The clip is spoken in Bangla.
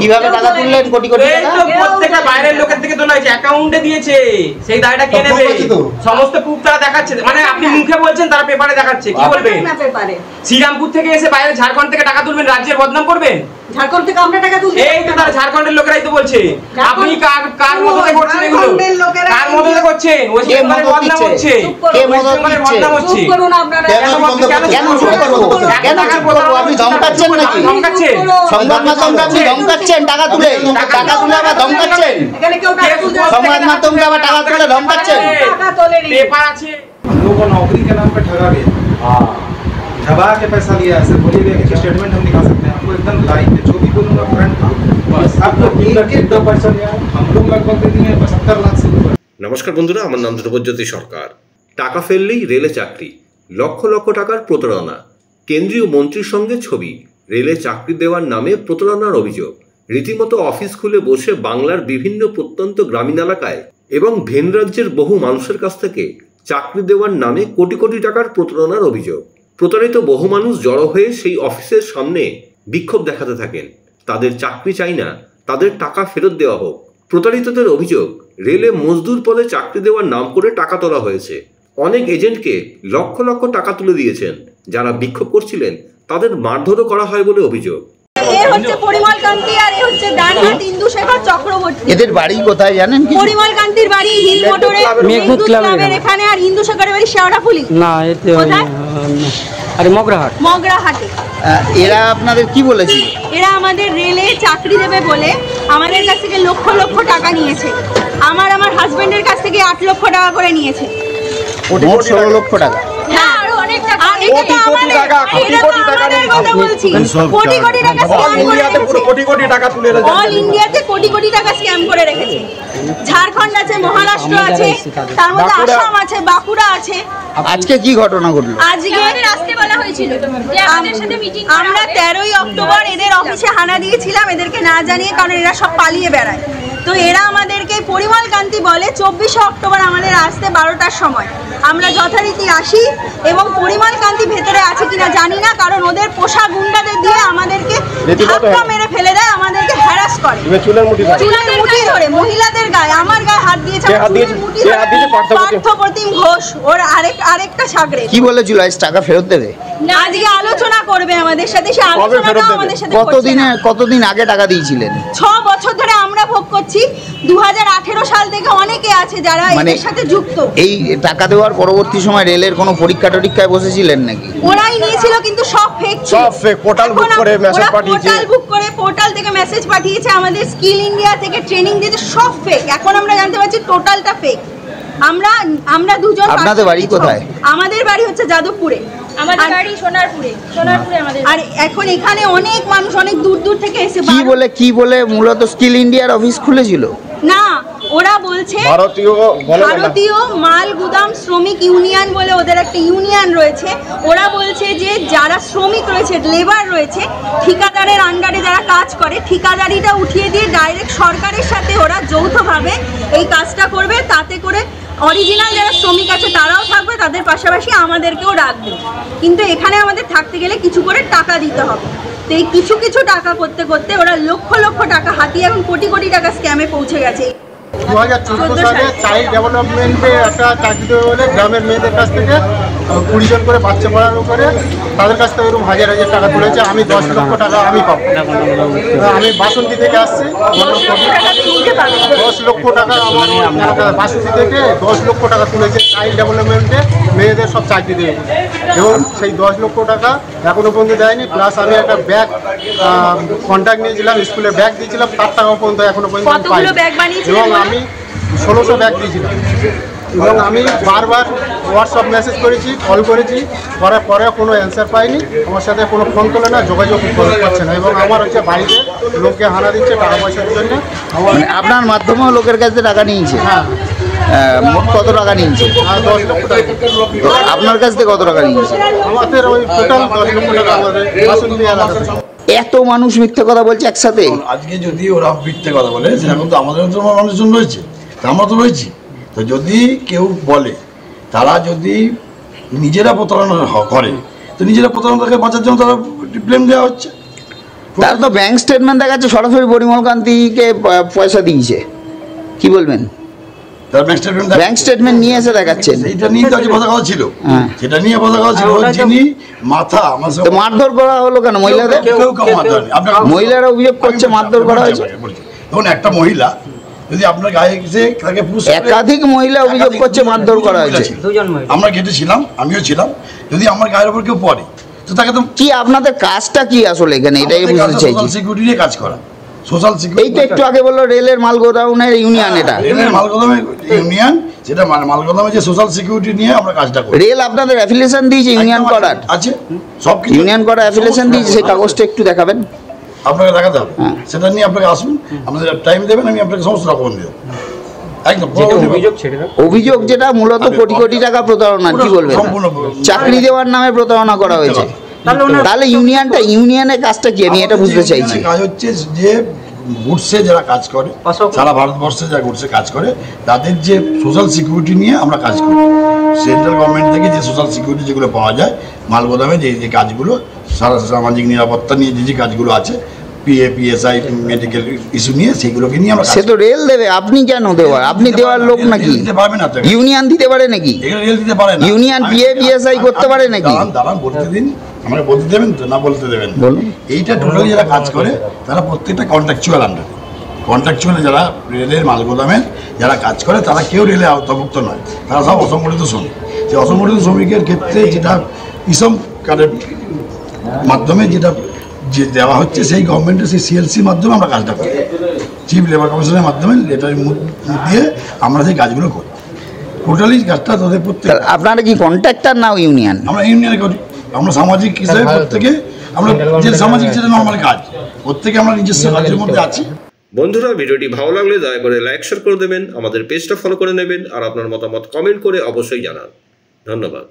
কিভাবে টাকা তুললেন কোটি কোটি টাকা? প্রত্যেকটা বাইরের লোকের থেকে তোলা হয়েছে, অ্যাকাউন্টে দিয়েছে, সেই দায়টা কে নেবে? সমস্ত প্রুফ তারা দেখাচ্ছে, মানে আপনি মুখে বলছেন, তারা পেপারে দেখাচ্ছে। কি বলবেন? শ্রীরামপুর থেকে এসে বাইরে ঝাড়খণ্ড থেকে টাকা তুলবেন, রাজ্যের বদনাম করবেন? ঝাড়খণ্ড থেকে আমরা টাকা তুলছি, এই তো তারা ঝাড়খণ্ডের লোকেরাই তো বলছে। আপনি কার মদতে করছেন এগুলো? কার মদতে করছেন? ওই সরকারের বদনাম হচ্ছে, কে মদত বদনাম হচ্ছে। চুপ করুন আপনারা। কেন চুপ করব? আপনি ধমকাচ্ছেন নাকি? ধমকাচ্ছেন সংবাদ মাধ্যমকে, আপনি ধমকাচ্ছেন টাকা তুলে আবার ধমকাচ্ছেন। এখানে কেউ টাকা তুলছে, সংবাদ মাধ্যমকে আবার টাকা তুলে ধমকাচ্ছেন। টাকা তোলেনি। পেপার আছে। हम लोगों को नौकरी के नाम पे ठगा गया, दबा के पैसा लिया है सर। बोलिए कि स्टेटमेंट हम दिखा सकते हैं आपको, एकदम लाइव है, जो भी बोलूँगा फ्रंट बस। आपको एक दो पैसा लिया, हम लोग लगभग दे दिए 75 लाख से ऊपर। নমস্কার বন্ধুরা, আমার নাম ধ্রুবজ্যোতি সরকার। টাকা ফেললেই রেলে চাকরি, লক্ষ লক্ষ টাকার প্রতারণা, কেন্দ্রীয় মন্ত্রীর সঙ্গে ছবি, রেলে চাকরি দেওয়ার নামে প্রতারণার অভিযোগ। রীতিমতো অফিস খুলে বসে বাংলার বিভিন্ন প্রত্যন্ত গ্রামীণ এলাকায় এবং ভিন রাজ্যের বহু মানুষের কাছ থেকে চাকরি দেওয়ার নামে কোটি কোটি টাকার প্রতারণার অভিযোগ। প্রতারিত বহু মানুষ জড়ো হয়ে সেই অফিসের সামনে বিক্ষোভ দেখাতে থাকেন। তাদের চাকরি চাই না, তাদের টাকা ফেরত দেওয়া হোক। প্রতারিতদের অভিযোগ, রেলে মজদুর পদে চাকরি দেওয়ার নাম করে টাকা তোলা হয়েছে। অনেক এজেন্টকে লক্ষ লক্ষ টাকা তুলে দিয়েছেন। যারা বিক্ষোভ করছিলেন তাদের মারধরও করা হয় বলে অভিযোগ। এ হচ্ছে পরিমল কান্তি আর এ হচ্ছে ডানহাত ইন্দুশেখর চক্রবর্তী। এদের বাড়ি কোথায় জানেন কি? পরিমল কান্তির বাড়ি হিল মোটরে, মেঘদূত ক্লাবের এখানে, আর ইন্দুশেখরের বাড়ি শেওড়াফুলি। না, এতে আরে মগরাহাটে। এরা আপনাদের কি বলেছিল? এরা আমাদের রেলে চাকরি দেবে বলে আমাদের কাছ থেকে লক্ষ লক্ষ টাকা নিয়েছে। আমার হাজবেন্ডের কাছ থেকে 8 লক্ষ টাকা করে নিয়েছে। মোট 16 লক্ষ টাকা। হ্যাঁ, আরো অনেক টাকা। কোটি কোটি টাকা বলছি, কোটি কোটি টাকা স্ক্যাম করে রেখেছে। কোটি কোটি টাকা তুলে রেখেছে, অল ইন্ডিয়াতে কোটি কোটি টাকা স্ক্যাম করে রেখেছে। ঝাড়খণ্ড আছে, মহারাষ্ট্র আছে, তার মধ্যে আসাম আছে, বাঁকুড়া আছে। আজকে কি ঘটনা ঘটলো? আজকে আসতে বলা হয়েছিল যে আমাদের সাথে মিটিং, আমরা 13ই অক্টোবর এদের অফিসে হানা দিয়েছিলাম, এদেরকে না জানিয়ে, কারণ এরা সব পালিয়ে বেড়ায়। তো এরা আমাদেরকে পরিমল কান্তি বলে 24শে অক্টোবর আমাদের আসতে 12টার সময়। আমরা যথারীতি আসি এবং পরিমল কান্তি ভেতরে আছে কিনা জানি না, কারণ ওদের পোষা গুন্ডাদের দিয়ে আমাদেরকে ধাক্কা মেরে ফেলে দেয়, আমাদেরকে হ্যারাস করে। চুলের মুঠি ধরে মহিলাদের গায়ে, আমার গায়ে হাত দিয়েছে, পার্থপ্রতিম ঘোষ, ওর আরেকটা সাগরে। কি বলেছিল আজ টাকা ফেরত দেবে? আজকে আলোচনা করবে আমাদের সাথে। সে আলোচনাটা আমাদের সাথে কতদিন আগে টাকা দিয়েছিলেন? 6 বছর ধরে আমরা ভোগ করছি। 2018 সাল থেকে অনেকে আছে যারা এর সাথে যুক্ত। এই টাকা দেওয়ার পরবর্তী সময় রেলের কোনো পরীক্ষা টরীক্ষায় বসেছিলেন নাকি? ওরাই নিয়েছিল, কিন্তু সব ফেক ছিল। সব ফেক। পোর্টাল বুক করে মেসেজ পাঠিয়েছে, পোর্টাল থেকে মেসেজ পাঠিয়েছে, আমাদের স্কিল ইন্ডিয়া থেকে ট্রেনিং দিয়েছে, সব ফেক। এখন আমরা জানতে পারছি টোটালটা ফেক। আমরা দুজন। আপনাদের বাড়ি কোথায়? আমাদের বাড়ি হচ্ছে যাদবপুরে। আমাদের বাড়ি সোনারপুরে আমাদের। আর এখন এখানে অনেক মানুষ অনেক দূর দূর থেকে এসে কি বলে মূলত স্কিল ইন্ডিয়ার অফিস খুলেছিল? না, ওরা বলছে ভারতীয় মাল গুদাম শ্রমিক ইউনিয়ন বলে ওদের একটা ইউনিয়ন রয়েছে। ওরা বলছে যে যারা শ্রমিক রয়েছে, লেবার রয়েছে, ঠিকাদারের আন্ডারে যারা কাজ করে, ঠিকাদারিটা উঠিয়ে দিয়ে ডাইরেক্ট সরকারের সাথে ওরা যৌথভাবে এই কাজটা করবে। তাতে করে অরিজিনাল যারা শ্রমিক আছে তারাও থাকবে, তাদের পাশাপাশি আমাদেরকেও রাখবে। কিন্তু এখানে আমাদের থাকতে গেলে কিছু করে টাকা দিতে হবে। তো এই কিছু টাকা করতে করতে ওরা লক্ষ লক্ষ টাকা হাতিয়ে এখন কোটি কোটি টাকা স্ক্যামে পৌঁছে গেছে। 2014 সালে চাইল্ড ডেভেলপমেন্টে একটা চাকরি দেবে বলে গ্রামের মেয়েদের কাছ থেকে 20 জন করে বাচ্চা পড়ানোর করে তাদের কাছ থেকে এরকম হাজার টাকা তুলেছে। আমি 10 লক্ষ টাকা আমি পাবো। আমি বাসন্তী থেকে আসছি, 10 লক্ষ টাকা আমার বাসন্তী থেকে 10 লক্ষ টাকা তুলেছে চাইল্ড ডেভেলপমেন্টে মেয়েদের সব চাকরি দেবে, এবং সেই 10 লক্ষ টাকা এখনো পর্যন্ত দেয়নি। প্লাস আমি একটা ব্যাগ কন্ট্যাক্ট নিয়েছিলাম, স্কুলে ব্যাগ দিয়েছিলাম, তার টাকা পর্যন্ত এখনো পর্যন্ত পাইনি। এবং আমি 1600 ব্যাগ দিয়েছিলাম, এবং আমি বারবার হোয়াটসঅ্যাপ মেসেজ করেছি, কল করেছি, করার পরেও কোনো অ্যান্সার পাইনি। আমার সাথে কোনো ফোন তোলে না, যোগাযোগ করছে না, এবং আমার হচ্ছে বাড়িতে লোককে হানা দিচ্ছে টাকা পয়সার জন্য। আপনার মাধ্যমেও লোকের কাছে টাকা নিয়েছে? হ্যাঁ। মোট কত টাকা নিয়েছে? 10 লক্ষ টাকা। আপনার কাছ থেকে কত টাকা নিয়েছে? আমাদের ওই টোটাল 10 লক্ষ টাকা আমাদের বাসন্তী এলাকা। এত মানুষ মিথ্যে কথা বলছে একসাথে। আজকে যদি ওরা মিথ্যে কথা বলে, সেরকম তো আমাদের তো মানুষজন রয়েছে, আমরা তো রয়েছি। তো যদি কেউ বলে, তারা যদি নিজেরা প্রতারণা করে, তো নিজেরা প্রতারণা থেকে বাঁচার জন্য তারা ব্লেম দেওয়া হচ্ছে। তার তো ব্যাংক স্টেটমেন্ট দেখাচ্ছে সরাসরি পরিমল কান্তিকে পয়সা দিয়েছে, কি বলবেন? তার ব্যাংক স্টেটমেন্ট ব্যাংক স্টেটমেন্ট নিয়ে এসে দেখাচ্ছেন, এইটা নিয়ে তো আজকে কথা কথা ছিল, সেটা নিয়ে কথা কথা ছিল। যিনি মাথা আমার তো মারধর করা হলো কেন মহিলাদের? কেউ মাথা নেই। আপনার মহিলারা অভিযোগ করছে মারধর করা হয়েছে। তখন একটা মহিলা যদি আপনার গায়ে এসে তাকে পুরুষ একাধিক মহিলা অভিযোগ করছে মারধর করা হয়েছে। আমরা গেটে ছিলাম, আমিও ছিলাম। যদি আমার গায়ের উপর কেউ পড়ে তো তাকে তো কি আপনাদের কাজটা কি আসলে এখানে, এটাই বুঝতে চাইছি। সোশ্যাল সিকিউরিটি নিয়ে কাজ করা, সোশ্যাল এই সিকিউরিটি। তো একটু আগে বললো রেলের মাল গোডাউনের ইউনিয়ন, এটা রেলের মালগোদামের ইউনিয়ন, সেটা মালগোদামে যে সোশ্যাল সিকিউরিটি নিয়ে আমরা কাজটা করি। রেল আপনাদের অ্যাফিলিয়েশন দিয়েছে ইউনিয়ন করার? আছে, সব কিছু ইউনিয়ন করার অ্যাফিলিয়েশন দিয়েছে, সেই কাগজটা একটু দেখাবেন। আপনাকে দেখাতে হবে, সেটা নিয়ে আপনাকে আসুন, আমাদের টাইম দেবেন, আমি আপনাকে সমস্ত ডকুমেন্ট দেবো। একদম অভিযোগ যেটা মূলত কোটি কোটি টাকা প্রতারণা, কি বলবেন? চাকরি দেওয়ার নামে প্রতারণা করা হয়েছে। তাহলে ইউনিয়নের কাজটা কি, আমি এটা বুঝতে চাইছি। কাজ হচ্ছে যে গুডসে যারা কাজ করে, সারা ভারতবর্ষে যারা গুডসে কাজ করে, তাদের যে সোশ্যাল সিকিউরিটি নিয়ে আমরা কাজ করি। সেন্ট্রাল গভর্নমেন্ট থেকে যে সোশ্যাল সিকিউরিটি যেগুলো পাওয়া যায়, মালগোদামে যে যে কাজগুলো, সারা সামাজিক নিরাপত্তা নিয়ে যে যে কাজগুলো আছে, পিএ পিএসআই মেডিকেল ইস্যু নিয়ে, সেগুলোকে নিয়ে আমরা। সে তো রেল দেবে, আপনি কেন দেওয়ার? আপনি দেওয়ার লোক নাকি? দিতে পারবে না তো, ইউনিয়ন দিতে পারে নাকি? এগুলো রেল দিতে পারে না। ইউনিয়ন পিএ পিএসআই করতে পারে নাকি? দাঁড়ান বলতে দিন, আমরা বলতে দেবেন তো, না বলতে দেবেন? এইটা টোটালি যারা কাজ করে তারা প্রত্যেকটা কন্ট্রাকচুয়াল আন্ডার, কন্ট্রাকচুয়াল যারা রেলের মালগোদামে যারা কাজ করে তারা কেউ রেলে আওতাভুক্ত নয়, তারা সব অসংগঠিত শ্রমিক। সেই অসংগঠিত শ্রমিকের ক্ষেত্রে যেটা ইসম কার্ডের মাধ্যমে যেটা যে দেওয়া হচ্ছে, সেই গভর্নমেন্টের সেই সিএলসির মাধ্যমে আমরা কাজটা করি, চিফ লেবার কমিশনের মাধ্যমে লেটার দিয়ে আমরা সেই কাজগুলো করি। টোটালি কাজটা তাদের প্রত্যেক। আপনারা কি কন্ট্রাক্টর না ইউনিয়ন? আমরা ইউনিয়নে করি, আমরা সামাজিক হিসাবে প্রত্যেকে, আমরা যে সামাজিক যেটা নর্মাল কাজ, প্রত্যেকে আমরা নিজস্ব কাজের মধ্যে আছি। বন্ধুরা, ভিডিওটি ভালো লাগলে দয়া করে লাইক শেয়ার করে দেবেন, আমাদের পেজটা ফলো করে নেবেন, আর আপনার মতামত কমেন্ট করে অবশ্যই জানান। ধন্যবাদ।